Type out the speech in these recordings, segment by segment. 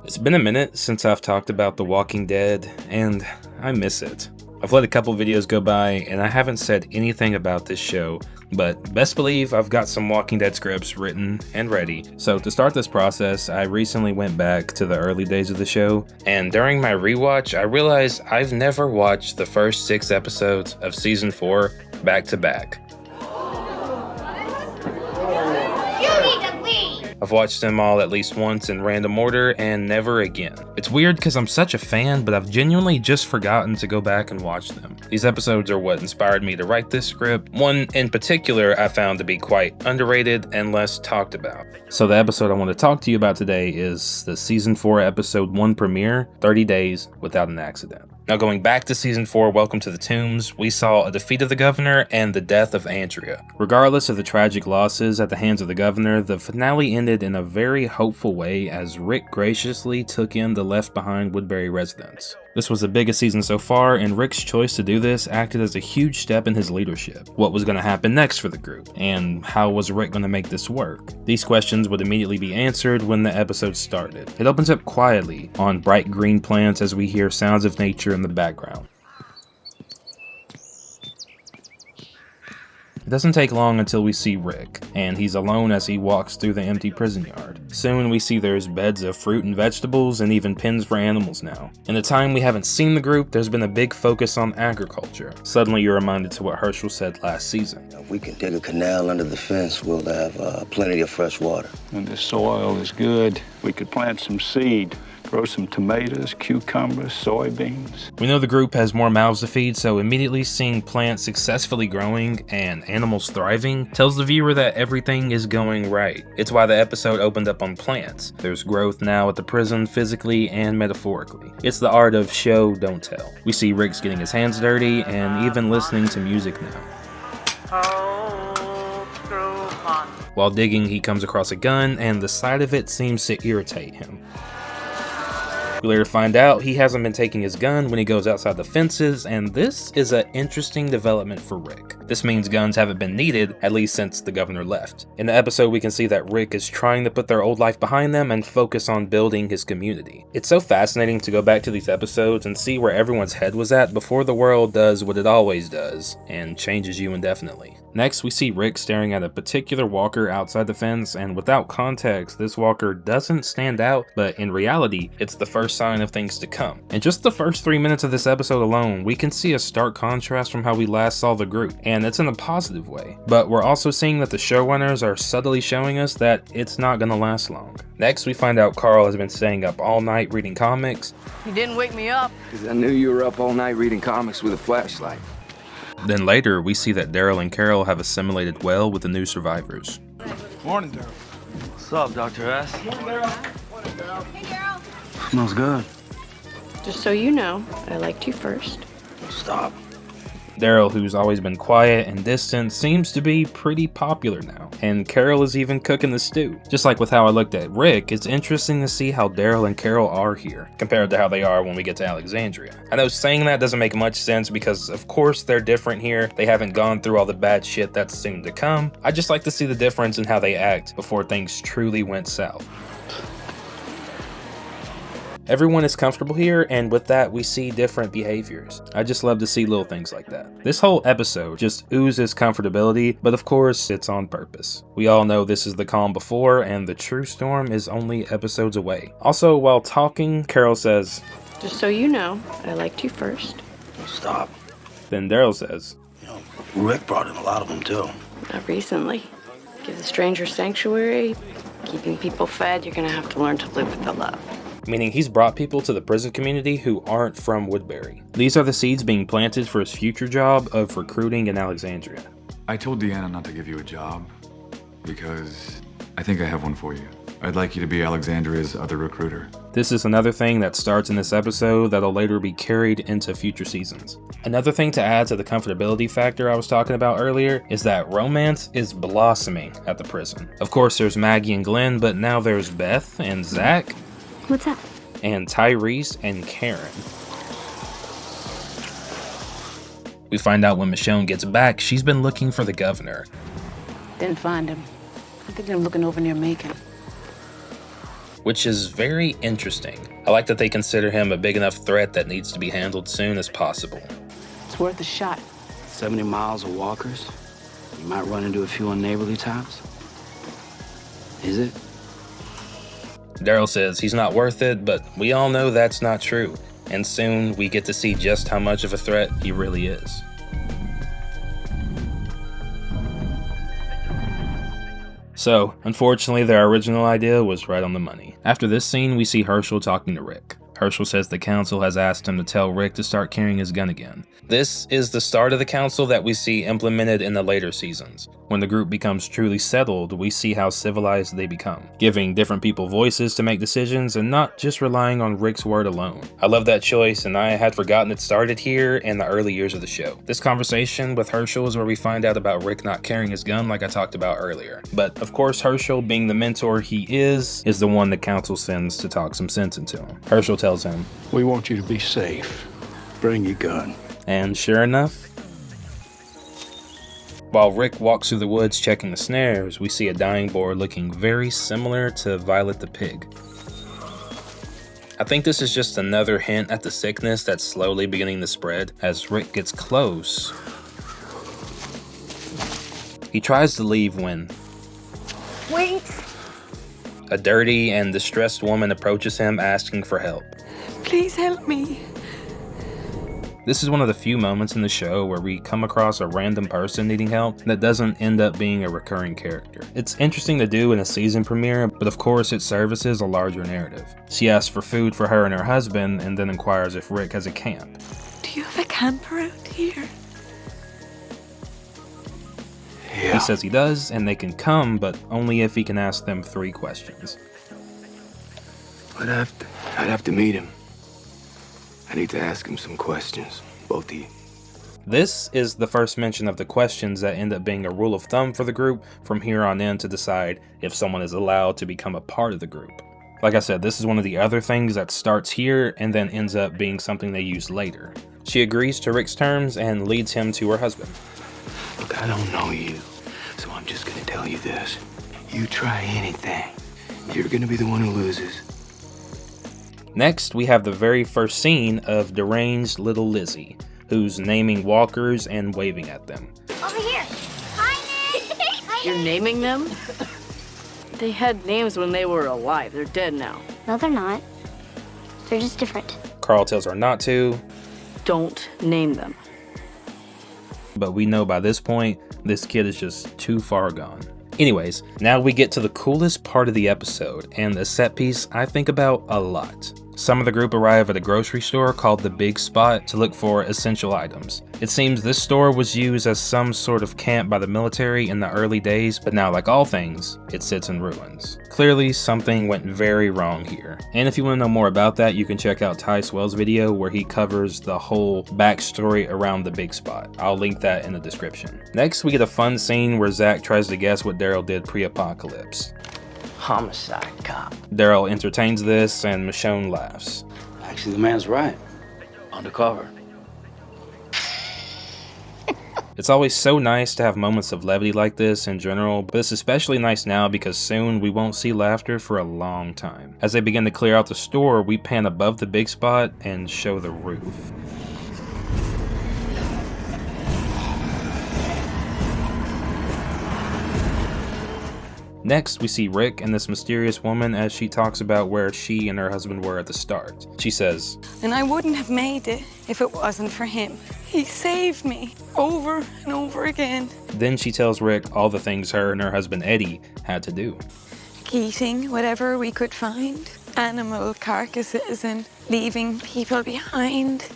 It's been a minute since I've talked about The Walking Dead, and I miss it. I've let a couple videos go by, and I haven't said anything about this show, but best believe I've got some Walking Dead scripts written and ready. So to start this process, I recently went back to the early days of the show, and during my rewatch, I realized I've never watched the first 6 episodes of Season 4 back to back. I've watched them all at least once in random order and never again. It's weird because I'm such a fan, but I've genuinely just forgotten to go back and watch them. These episodes are what inspired me to write this script. One in particular I found to be quite underrated and less talked about. So the episode I want to talk to you about today is the Season 4 Episode 1 premiere, 30 Days Without an Accident. Now going back to Season 4, Welcome to the Tombs, we saw a defeat of the governor and the death of Andrea. Regardless of the tragic losses at the hands of the governor, the finale ended in a very hopeful way as Rick graciously took in the left-behind Woodbury residents. This was the biggest season so far, and Rick's choice to do this acted as a huge step in his leadership. What was going to happen next for the group? And how was Rick going to make this work? These questions would immediately be answered when the episode started. It opens up quietly on bright green plants as we hear sounds of nature in the background. It doesn't take long until we see Rick, and he's alone as he walks through the empty prison yard. Soon we see there's beds of fruit and vegetables and even pens for animals now. In the time we haven't seen the group, there's been a big focus on agriculture. Suddenly you're reminded to what Herschel said last season. If we can dig a canal under the fence, we'll have plenty of fresh water. When the soil is good, we could plant some seed. Grow some tomatoes, cucumbers, soybeans. We know the group has more mouths to feed, so immediately seeing plants successfully growing and animals thriving tells the viewer that everything is going right. It's why the episode opened up on plants. There's growth now at the prison, physically and metaphorically. It's the art of show, don't tell. We see Rick's getting his hands dirty and even listening to music now. While digging, he comes across a gun, and the sight of it seems to irritate him. We later find out he hasn't been taking his gun when he goes outside the fences, and this is an interesting development for Rick. This means guns haven't been needed, at least since the governor left. In the episode, we can see that Rick is trying to put their old life behind them and focus on building his community. It's so fascinating to go back to these episodes and see where everyone's head was at before the world does what it always does, and changes you indefinitely. Next, we see Rick staring at a particular walker outside the fence, and without context, this walker doesn't stand out, but in reality, it's the first sign of things to come. In just the first 3 minutes of this episode alone, we can see a stark contrast from how we last saw the group, and it's in a positive way. But we're also seeing that the showrunners are subtly showing us that it's not gonna last long. Next, we find out Carl has been staying up all night reading comics. You didn't wake me up. Because I knew you were up all night reading comics with a flashlight. Then later, we see that Daryl and Carol have assimilated well with the new survivors. Morning, Daryl. What's up, Dr. S? Hey, Daryl. Smells good. Just so you know, I liked you first. Stop. Daryl, who's always been quiet and distant, seems to be pretty popular now, and Carol is even cooking the stew. Just like with how I looked at Rick, it's interesting to see how Daryl and Carol are here, compared to how they are when we get to Alexandria. I know saying that doesn't make much sense because of course they're different here, they haven't gone through all the bad shit that's soon to come. I just like to see the difference in how they act before things truly went south. Everyone is comfortable here, and with that we see different behaviors. I just love to see little things like that. This whole episode just oozes comfortability, but of course it's on purpose. We all know this is the calm before, and the true storm is only episodes away. Also, while talking, Carol says, Just so you know, I liked you first. Stop. then Daryl says, You know, Rick brought in a lot of them, too. Not recently. Give the stranger sanctuary. Keeping people fed, you're gonna have to learn to live with the love. meaning he's brought people to the prison community who aren't from Woodbury. These are the seeds being planted for his future job of recruiting in Alexandria. I told Deanna not to give you a job because I think I have one for you. I'd like you to be Alexandria's other recruiter. This is another thing that starts in this episode that'll later be carried into future seasons. Another thing to add to the comfortability factor I was talking about earlier is that romance is blossoming at the prison. Of course there's Maggie and Glenn, but now there's Beth and Zach. What's up? And Tyrese and Karen. We find out when Michonne gets back, she's been looking for the governor. Didn't find him. I think I'm looking over near Macon. which is very interesting. I like that they consider him a big enough threat that needs to be handled soon as possible. It's worth a shot. 70 miles of walkers. You might run into a few unneighborly types. Is it? Daryl says he's not worth it, but we all know that's not true. And soon we get to see just how much of a threat he really is. So, unfortunately, their original idea was right on the money. After this scene, we see Herschel talking to Rick. Herschel says the council has asked him to tell Rick to start carrying his gun again. This is the start of the council that we see implemented in the later seasons. When the group becomes truly settled, we see how civilized they become, giving different people voices to make decisions and not just relying on Rick's word alone. I love that choice, and I had forgotten it started here in the early years of the show. This conversation with Herschel is where we find out about Rick not carrying his gun like I talked about earlier. But of course, Herschel, being the mentor he is the one the council sends to talk some sense into him. Herschel tells him, We want you to be safe. Bring your gun. and sure enough, while Rick walks through the woods checking the snares, we see a dying boar looking very similar to Violet the pig. I think this is just another hint at the sickness that's slowly beginning to spread. As Rick gets close, he tries to leave when Wait! a dirty and distressed woman approaches him asking for help. Please help me. This is one of the few moments in the show where we come across a random person needing help that doesn't end up being a recurring character. It's interesting to do in a season premiere, but of course it services a larger narrative. She asks for food for her and her husband and then inquires if Rick has a camp. Do you have a camp around here? He says he does, and they can come, but only if he can ask them 3 questions. I'd have to meet him. I need to ask him some questions, both of you. This is the first mention of the questions that end up being a rule of thumb for the group from here on in to decide if someone is allowed to become a part of the group. Like I said, this is one of the other things that starts here and then ends up being something they use later. She agrees to Rick's terms and leads him to her husband. Look, I don't know you, so I'm just gonna tell you this. You try anything, you're gonna be the one who loses. Next, we have the very first scene of deranged little Lizzie, who's naming walkers and waving at them. Over here. Hi, Nick. You're naming them? They had names when they were alive. They're dead now. No, they're not. They're just different. Carl tells her not to, Don't name them. but we know by this point, this kid is just too far gone. Anyways, now we get to the coolest part of the episode, and a set piece I think about a lot. Some of the group arrive at a grocery store called the Big Spot to look for essential items. It seems this store was used as some sort of camp by the military in the early days, but now, like all things, it sits in ruins. Clearly, something went very wrong here. And if you want to know more about that, you can check out Swell's video where he covers the whole backstory around the Big Spot. I'll link that in the description. Next, we get a fun scene where Zach tries to guess what Daryl did pre-apocalypse. Homicide cop. Daryl entertains this, and Michonne laughs. Actually, the man's right. Undercover. It's always so nice to have moments of levity like this in general, but it's especially nice now because soon we won't see laughter for a long time. As they begin to clear out the store, we pan above the Big Spot and show the roof. Next, we see Rick and this mysterious woman as she talks about where she and her husband were at the start. She says, And I wouldn't have made it if it wasn't for him. He saved me over and over again. Then she tells Rick all the things her and her husband Eddie had to do. Eating whatever we could find. Animal carcasses and leaving people behind.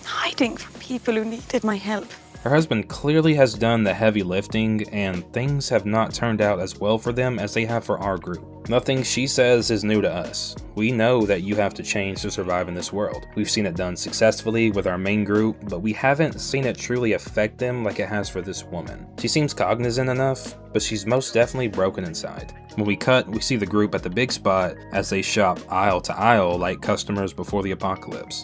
Hiding from people who needed my help. Her husband clearly has done the heavy lifting, and things have not turned out as well for them as they have for our group. Nothing she says is new to us. We know that you have to change to survive in this world. We've seen it done successfully with our main group, but we haven't seen it truly affect them like it has for this woman. She seems cognizant enough, but she's most definitely broken inside. When we cut, we see the group at the Big Spot as they shop aisle to aisle like customers before the apocalypse.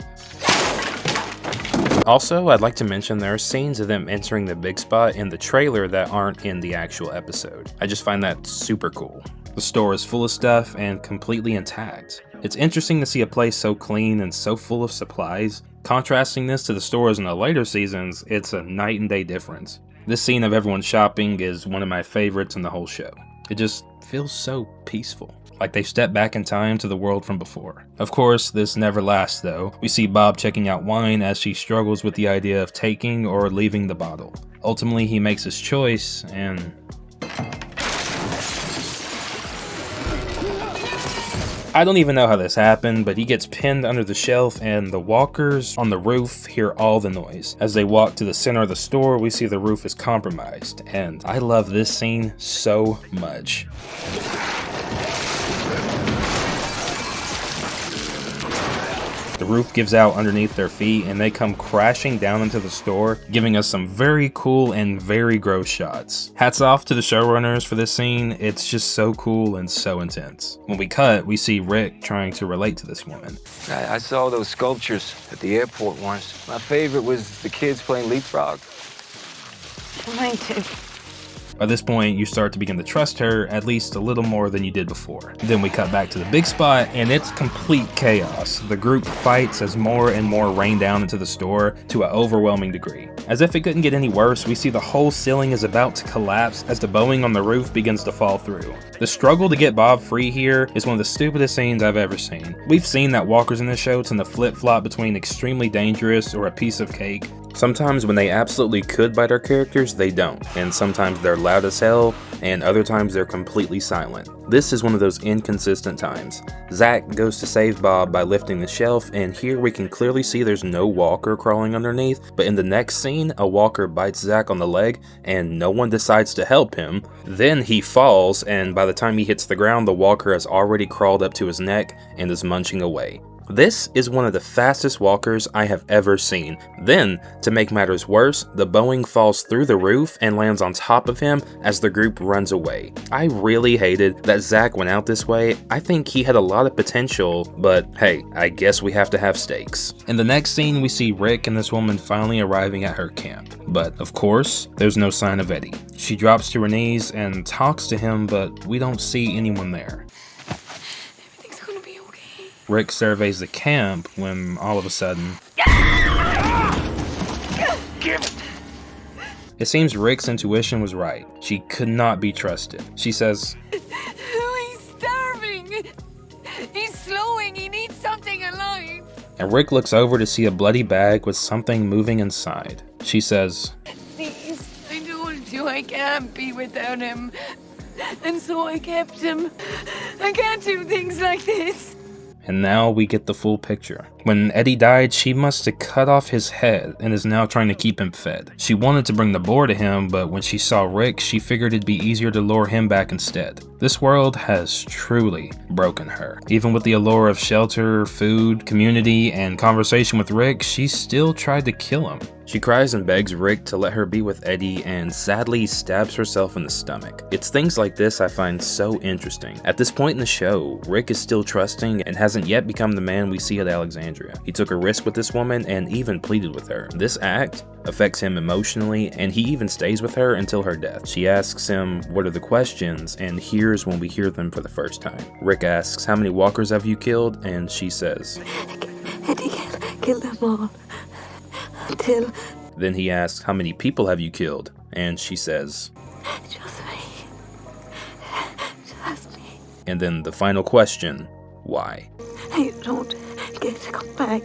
Also, I'd like to mention there are scenes of them entering the Big Spot in the trailer that aren't in the actual episode. I just find that super cool. The store is full of stuff and completely intact. It's interesting to see a place so clean and so full of supplies. Contrasting this to the stores in the later seasons, it's a night and day difference. This scene of everyone shopping is one of my favorites in the whole show. It just feels so peaceful, like they stepped back in time to the world from before. Of course, this never lasts though. We see Bob checking out wine as she struggles with the idea of taking or leaving the bottle. Ultimately, he makes his choice, and I don't even know how this happened, but he gets pinned under the shelf and the walkers on the roof hear all the noise. As they walk to the center of the store, we see the roof is compromised, and I love this scene so much. The roof gives out underneath their feet and they come crashing down into the store, giving us some very cool and very gross shots. Hats off to the showrunners for this scene, it's just so cool and so intense. When we cut, we see Rick trying to relate to this woman. I saw those sculptures at the airport once. My favorite was the kids playing leapfrog. Mine too. By this point, you start to begin to trust her at least a little more than you did before. Then we cut back to the big spot and it's complete chaos. The group fights as more and more rain down into the store to an overwhelming degree. As if it couldn't get any worse, we see the whole ceiling is about to collapse as the bowing on the roof begins to fall through. The struggle to get Bob free here is one of the stupidest scenes I've ever seen. We've seen that walkers in this show tend to flip-flop between extremely dangerous or a piece of cake. Sometimes when they absolutely could bite our characters, they don't. And sometimes they're loud as hell, and other times they're completely silent. This is one of those inconsistent times. Zach goes to save Bob by lifting the shelf, and here we can clearly see there's no walker crawling underneath, but in the next scene, a walker bites Zach on the leg, and no one decides to help him. Then he falls, and by the time he hits the ground, the walker has already crawled up to his neck and is munching away. This is one of the fastest walkers I have ever seen. Then, to make matters worse, the bowing falls through the roof and lands on top of him as the group runs away. I really hated that Zach went out this way. I think he had a lot of potential, but hey, I guess we have to have stakes. In the next scene, we see Rick and this woman finally arriving at her camp. But of course, there's no sign of Eddie. She drops to her knees and talks to him, but we don't see anyone there. Rick surveys the camp when all of a sudden, it seems Rick's intuition was right. She could not be trusted. She says, He's starving. He's slowing. He needs something alive. And Rick looks over to see a bloody bag with something moving inside. She says, Please, I told you I can't be without him. And so I kept him. I can't do things like this. And now we get the full picture. When Eddie died, she must have cut off his head and is now trying to keep him fed. She wanted to bring the boar to him, but when she saw Rick, she figured it'd be easier to lure him back instead. This world has truly broken her. Even with the allure of shelter, food, community, and conversation with Rick, she still tried to kill him. She cries and begs Rick to let her be with Eddie and sadly stabs herself in the stomach. It's things like this I find so interesting. At this point in the show, Rick is still trusting and hasn't yet become the man we see at Alexandria. He took a risk with this woman and even pleaded with her. This act affects him emotionally and he even stays with her until her death. She asks him, what are the questions? And here's when we hear them for the first time. Rick asks, how many walkers have you killed? And she says, Eddie killed them all. Until... Then he asks, how many people have you killed? And she says, Just me. Just me. And then the final question, why? I don't get to come back.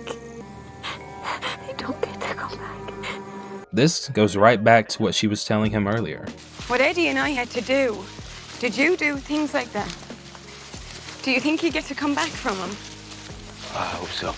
I don't get to come back. This goes right back to what she was telling him earlier. What Eddie and I had to do, did you do things like that? Do you think you get to come back from him? I hope so.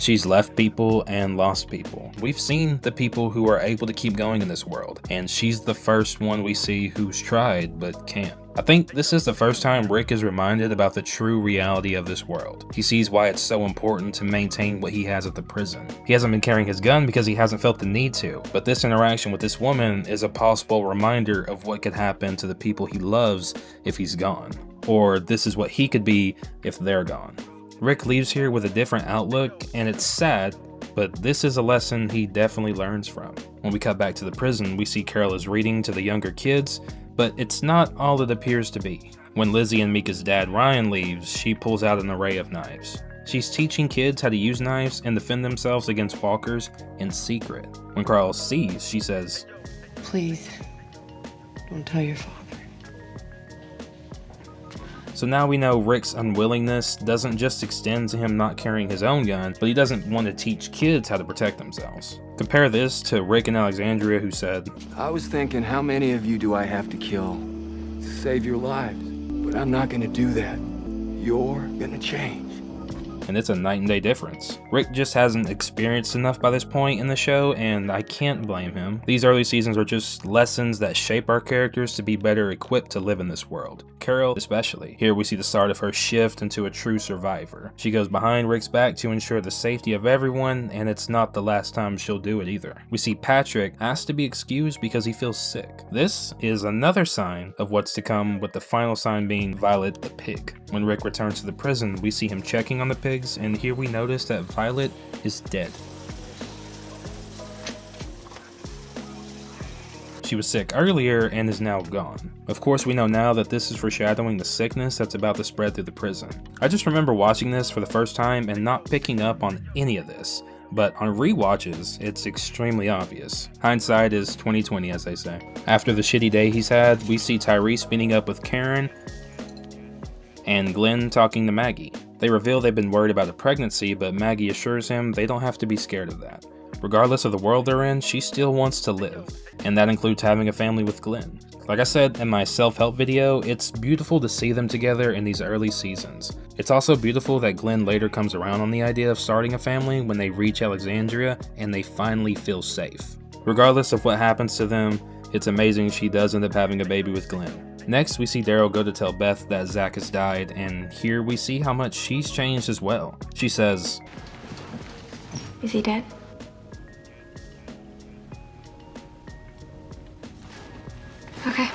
She's left people and lost people. We've seen the people who are able to keep going in this world, and she's the first one we see who's tried but can't. I think this is the first time Rick is reminded about the true reality of this world. He sees why it's so important to maintain what he has at the prison. He hasn't been carrying his gun because he hasn't felt the need to, but this interaction with this woman is a possible reminder of what could happen to the people he loves if he's gone. Or this is what he could be if they're gone. Rick leaves here with a different outlook, and it's sad, but this is a lesson he definitely learns from. When we cut back to the prison, we see Carol is reading to the younger kids, But it's not all it appears to be. When Lizzie and Mika's dad Ryan leaves, she pulls out an array of knives. She's teaching kids how to use knives and defend themselves against walkers in secret. When Carl sees, she says, "Please, don't tell your father." So now we know Rick's unwillingness doesn't just extend to him not carrying his own gun, but he doesn't want to teach kids how to protect themselves. Compare this to Rick and Alexandria, who said, I was thinking, how many of you do I have to kill to save your lives? But I'm not gonna do that. You're gonna change. and it's a night and day difference. Rick just hasn't experienced enough by this point in the show, and I can't blame him. These early seasons are just lessons that shape our characters to be better equipped to live in this world. Carol especially. Here we see the start of her shift into a true survivor. She goes behind Rick's back to ensure the safety of everyone, and it's not the last time she'll do it either. We see Patrick asked to be excused because he feels sick. This is another sign of what's to come, with the final sign being Violet the pig. When Rick returns to the prison, we see him checking on the pigs, and here we notice that Violet is dead. She was sick earlier and is now gone. Of course, we know now that this is foreshadowing the sickness that's about to spread through the prison. I just remember watching this for the first time and not picking up on any of this, but on rewatches, it's extremely obvious. Hindsight is 20/20, as they say. After the shitty day he's had, we see Tyrese meeting up with Karen and Glenn talking to Maggie. They reveal they've been worried about a pregnancy, but Maggie assures him they don't have to be scared of that. Regardless of the world they're in, she still wants to live, and that includes having a family with Glenn. Like I said in my self-help video, it's beautiful to see them together in these early seasons. It's also beautiful that Glenn later comes around on the idea of starting a family when they reach Alexandria and they finally feel safe. Regardless of what happens to them, it's amazing she does end up having a baby with Glenn. Next, we see Daryl go to tell Beth that Zach has died, and here we see how much she's changed as well. She says, Is he dead? Okay.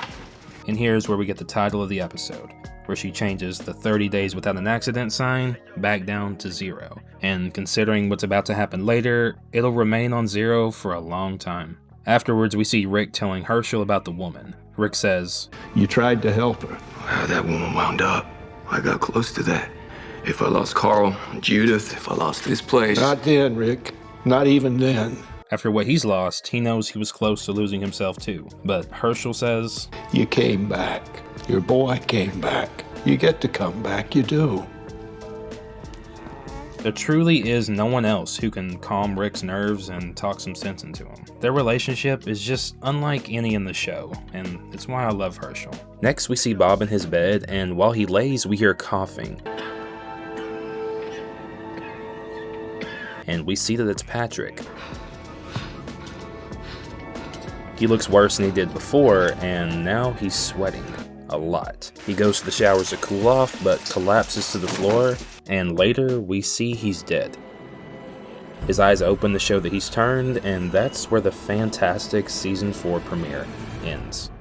And here's where we get the title of the episode, where she changes the 30 days without an accident sign back down to 0. And considering what's about to happen later, it'll remain on 0 for a long time. Afterwards, we see Rick telling Herschel about the woman. Rick says, You tried to help her. How that woman wound up, I got close to that. If I lost Carl, Judith, if I lost this place. Not then, Rick. Not even then. After what he's lost, he knows he was close to losing himself too. But Herschel says, You came back. Your boy came back. You get to come back, you do. there truly is no one else who can calm Rick's nerves and talk some sense into him. Their relationship is just unlike any in the show, and it's why I love Herschel. Next, we see Bob in his bed, and while he lays, we hear coughing. And we see that it's Patrick. He looks worse than he did before, and now he's sweating a lot. He goes to the showers to cool off, but collapses to the floor, and later we see he's dead. His eyes open to show that he's turned, and that's where the fantastic Season 4 premiere ends.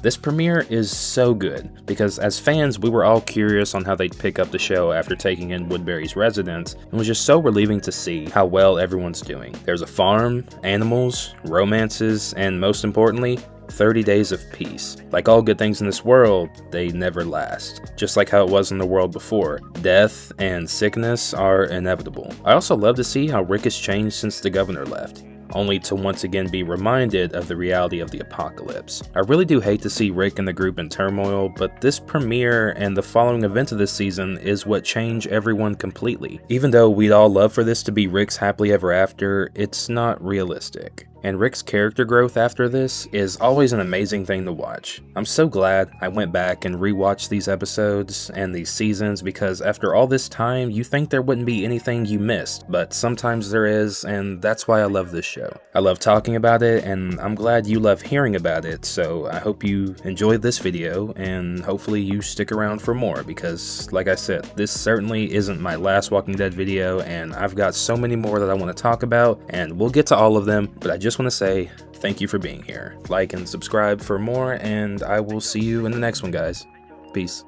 This premiere is so good, because as fans, we were all curious on how they'd pick up the show after taking in Woodbury's residents, and was just so relieving to see how well everyone's doing. There's a farm, animals, romances, and most importantly, 30 days of peace. Like all good things in this world, they never last. Just like how it was in the world before. Death and sickness are inevitable. I also love to see how Rick has changed since the governor left, only to once again be reminded of the reality of the apocalypse. I really do hate to see Rick and the group in turmoil, but this premiere and the following events of this season is what changed everyone completely. Even though we'd all love for this to be Rick's happily ever after, it's not realistic. And Rick's character growth after this is always an amazing thing to watch. I'm so glad I went back and rewatched these episodes and these seasons, because after all this time, you think there wouldn't be anything you missed, but sometimes there is, and that's why I love this show. I love talking about it, and I'm glad you love hearing about it, so I hope you enjoyed this video, and hopefully you stick around for more, because like I said, this certainly isn't my last Walking Dead video, and I've got so many more that I want to talk about, and we'll get to all of them, but I just want to say thank you for being here. Like and subscribe for more, and I will see you in the next one, guys. Peace.